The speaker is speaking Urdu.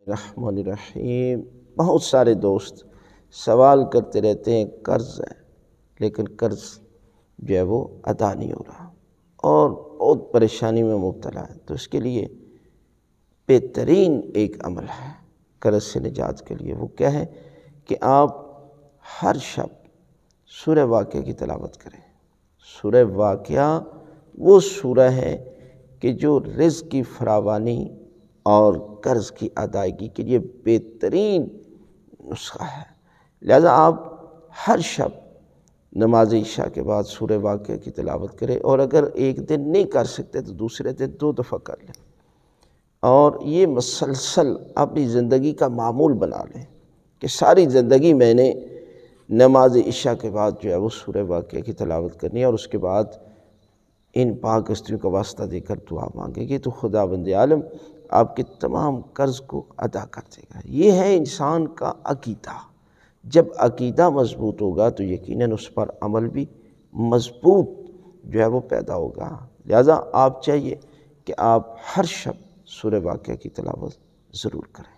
الرحمن الرحیم۔ بہت سارے دوست سوال کرتے رہتے ہیں قرض ہے لیکن قرض جو ہے وہ ادا نہیں ہو رہا اور بہت پریشانی میں مبتلا ہے، تو اس کے لیے بہترین ایک عمل ہے قرض سے نجات کے لیے۔ وہ کیا ہے کہ آپ ہر شب سورہ واقعہ کی تلاوت کریں۔ سورہ واقعہ وہ سورہ ہے کہ جو رزق کی فراوانی اور قرض کی ادائیگی کے لیے بہترین نسخہ ہے، لہذا آپ ہر شب نماز عشاء کے بعد سورہ واقعہ کی تلاوت کریں، اور اگر ایک دن نہیں کر سکتے تو دوسرے دن 2 دفعہ کر لیں، اور یہ مسلسل اپنی زندگی کا معمول بنا لیں کہ ساری زندگی میں نے نماز عشاء کے بعد جو ہے وہ سورہ واقعہ کی تلاوت کرنی ہے، اور اس کے بعد ان پاک ہستیوں کا واسطہ دے کر دعا مانگے گی تو خداوند عالم آپ کے تمام قرض کو ادا کر دے گا۔ یہ ہے انسان کا عقیدہ۔ جب عقیدہ مضبوط ہوگا تو یقیناً اس پر عمل بھی مضبوط جو ہے وہ پیدا ہوگا۔ لہذا آپ چاہیے کہ آپ ہر شب سورہ واقعہ کی تلاوت ضرور کریں۔